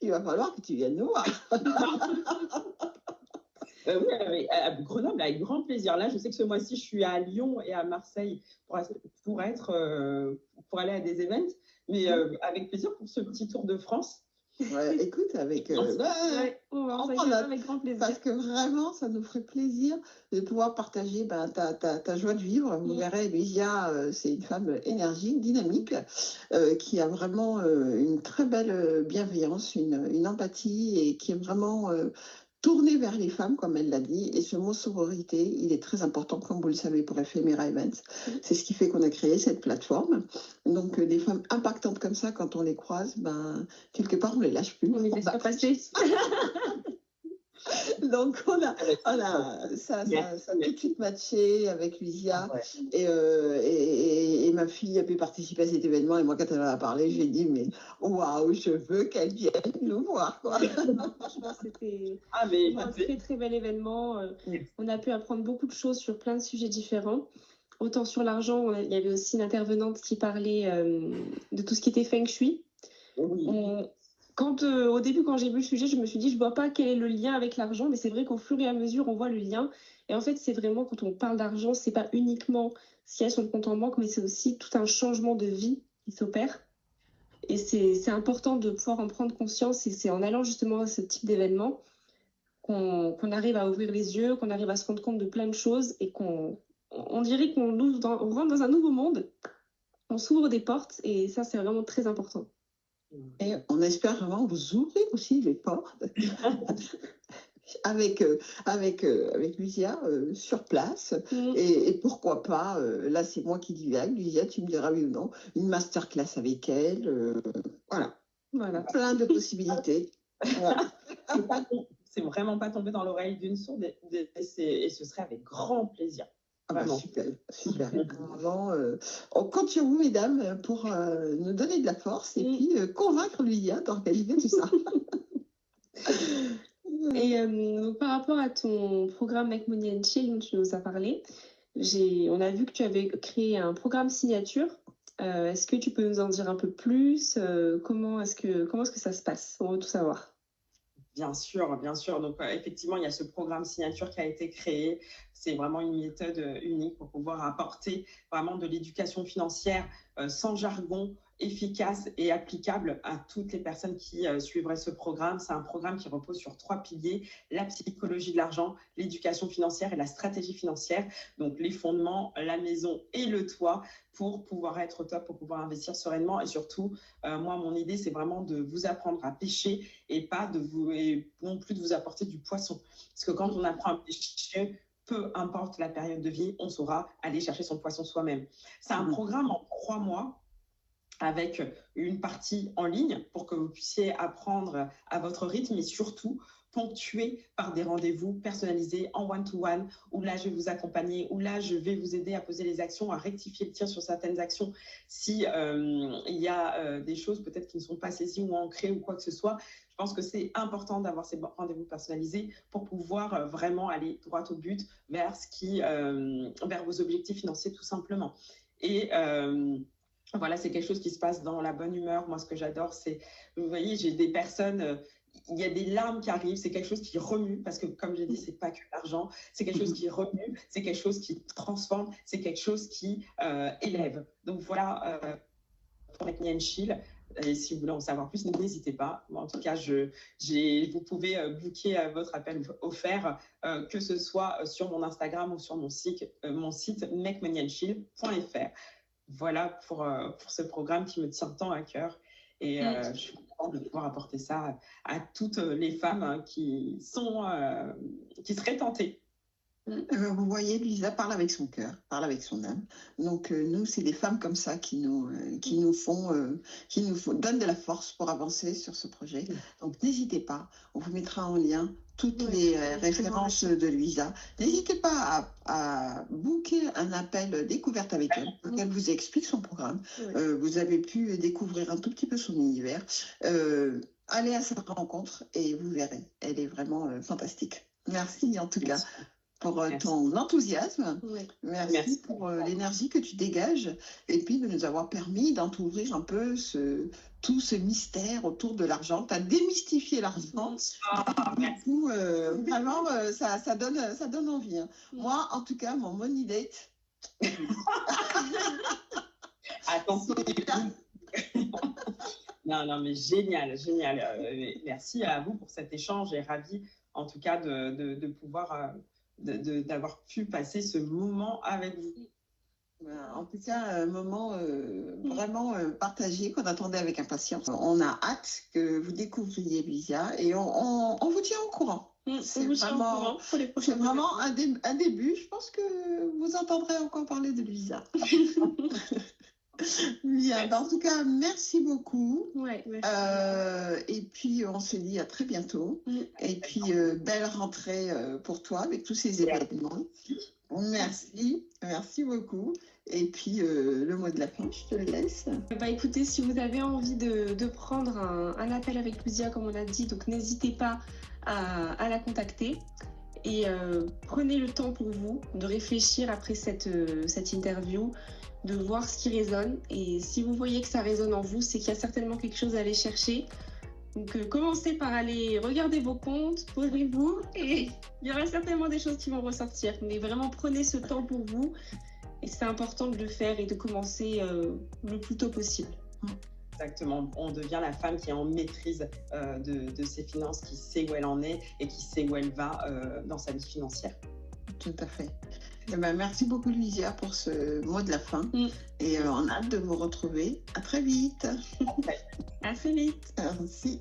Il va falloir que tu viennes nous voir. Oui, à Grenoble, avec grand plaisir. Là, je sais que ce mois-ci, je suis à Lyon et à Marseille pour aller à des events, mais avec plaisir pour ce petit tour de France. Ouais, écoute, avec on va avec grand plaisir. Parce que vraiment, ça nous ferait plaisir de pouvoir partager ta joie de vivre. Vous verrez, Lysia, c'est une femme énergique, dynamique, qui a vraiment une très belle bienveillance, une empathie et qui est vraiment tourné vers les femmes, comme elle l'a dit. Et ce mot sororité, il est très important, comme vous le savez, pour Ephemera Events. C'est ce qui fait qu'on a créé cette plateforme. Donc, des femmes impactantes comme ça, quand on les croise, quelque part, on les lâche plus. On les laisse pas passer. Donc, ça a tout de suite matché avec Luisia. Et ma fille a pu participer à cet événement. Et moi, quand elle en a parlé, j'ai dit, mais waouh, je veux qu'elle vienne nous voir, quoi. Franchement, c'était un très, très bel événement. On a pu apprendre beaucoup de choses sur plein de sujets différents. Autant sur l'argent, il y avait aussi une intervenante qui parlait de tout ce qui était feng shui. Oui. Au début, quand j'ai vu le sujet, je me suis dit, je ne vois pas quel est le lien avec l'argent, mais c'est vrai qu'au fur et à mesure, on voit le lien. Et en fait, c'est vraiment, quand on parle d'argent, ce n'est pas uniquement ce qu'il y a sur le compte en banque, mais c'est aussi tout un changement de vie qui s'opère. Et c'est important de pouvoir en prendre conscience. Et c'est en allant justement à ce type d'événement qu'on arrive à ouvrir les yeux, qu'on arrive à se rendre compte de plein de choses et qu'on dirait qu'on rentre dans un nouveau monde. On s'ouvre des portes et ça, c'est vraiment très important. Et on espère vraiment vous ouvrir aussi les portes avec Luisia sur place. Et pourquoi pas, là c'est moi qui divague, Luisia, tu me diras oui ou non, une masterclass avec elle. Voilà, plein de possibilités. Voilà. C'est vraiment pas tombé dans l'oreille d'une sourde et ce serait avec grand plaisir. Super. Vraiment, on compte sur vous, mesdames, pour nous donner de la force et puis convaincre Luisia d'organiser tout ça. Et par rapport à ton programme Make Money and Chill dont tu nous as parlé, on a vu que tu avais créé un programme signature. Est-ce que tu peux nous en dire un peu plus? Comment est-ce que ça se passe? On veut tout savoir. Bien sûr. Donc, effectivement, il y a ce programme signature qui a été créé. C'est vraiment une méthode unique pour pouvoir apporter vraiment de l'éducation financière sans jargon, efficace et applicable à toutes les personnes qui suivraient ce programme. C'est un programme qui repose sur 3 piliers, la psychologie de l'argent, l'éducation financière et la stratégie financière. Donc, les fondements, la maison et le toit pour pouvoir être au top, pour pouvoir investir sereinement. Et surtout, moi, mon idée, c'est vraiment de vous apprendre à pêcher et non plus de vous apporter du poisson. Parce que quand on apprend à pêcher, peu importe la période de vie, on saura aller chercher son poisson soi-même. C'est un programme en 3 mois avec une partie en ligne pour que vous puissiez apprendre à votre rythme et surtout ponctué par des rendez-vous personnalisés en one-to-one, où là, je vais vous accompagner, où là, je vais vous aider à poser les actions, à rectifier le tir sur certaines actions. Si il y a des choses peut-être qui ne sont pas saisies ou ancrées ou quoi que ce soit, je pense que c'est important d'avoir ces rendez-vous personnalisés pour pouvoir vraiment aller droit au but vers vos objectifs financiers tout simplement. Et voilà, c'est quelque chose qui se passe dans la bonne humeur. Moi, ce que j'adore, c'est, vous voyez, j'ai des personnes, il y a des larmes qui arrivent, c'est quelque chose qui remue, parce que comme j'ai dit, c'est pas que l'argent, c'est quelque chose qui remue, c'est quelque chose qui transforme, c'est quelque chose qui élève. Donc voilà, pour Make Money and Chill. Et si vous voulez en savoir plus, n'hésitez pas. En tout cas, vous pouvez booker votre appel offert, que ce soit sur mon Instagram ou sur mon site makemoneyandchill.fr. Voilà pour ce programme qui me tient tant à cœur. Et je suis contente de pouvoir apporter ça à toutes les femmes qui seraient tentées. Vous voyez, Luisia parle avec son cœur, parle avec son âme. Donc nous, c'est des femmes comme ça qui nous donnent de la force pour avancer sur ce projet. Donc n'hésitez pas, on vous mettra en lien toutes les références de Luisia. N'hésitez pas à booker un appel découverte avec elle, pour qu'elle vous explique son programme. Vous avez pu découvrir un tout petit peu son univers. Allez à sa rencontre et vous verrez, elle est vraiment fantastique. Merci en tout cas pour ton enthousiasme. Merci pour l'énergie que tu dégages et puis de nous avoir permis d'entrouvrir un peu tout ce mystère autour de l'argent. Tu as démystifié l'argent. Du coup, vraiment, ça donne envie. Hein. Moi, en tout cas, mon money date. Attention. Non, mais génial. Merci à vous pour cet échange et ravi, en tout cas, de pouvoir... d'avoir pu passer ce moment avec vous. En tout cas, un moment vraiment partagé qu'on attendait avec impatience. On a hâte que vous découvriez Luisia et on vous tient au courant. C'est vous tient au vraiment, courant pour les c'est prochaines vraiment un début. Je pense que vous entendrez encore parler de Louisa. Bien, en tout cas, merci beaucoup. Ouais, merci. Et puis, on se dit à très bientôt. Et puis, belle rentrée pour toi avec tous ces événements. Merci, merci beaucoup. Et puis, le mot de la fin, je te le laisse. Bah écoutez, si vous avez envie de prendre un appel avec Louisa, comme on a dit, donc n'hésitez pas à la contacter. Et prenez le temps pour vous de réfléchir après cette interview, de voir ce qui résonne. Et si vous voyez que ça résonne en vous, c'est qu'il y a certainement quelque chose à aller chercher. Donc commencez par aller regarder vos comptes, posez-vous et il y aura certainement des choses qui vont ressortir. Mais vraiment prenez ce temps pour vous et c'est important de le faire et de commencer le plus tôt possible. Exactement, on devient la femme qui est en maîtrise de ses finances, qui sait où elle en est et qui sait où elle va dans sa vie financière. Tout à fait. Eh ben, merci beaucoup, Louisa, pour ce mot de la fin. Et on a hâte de vous retrouver. À très vite. À très vite. Merci.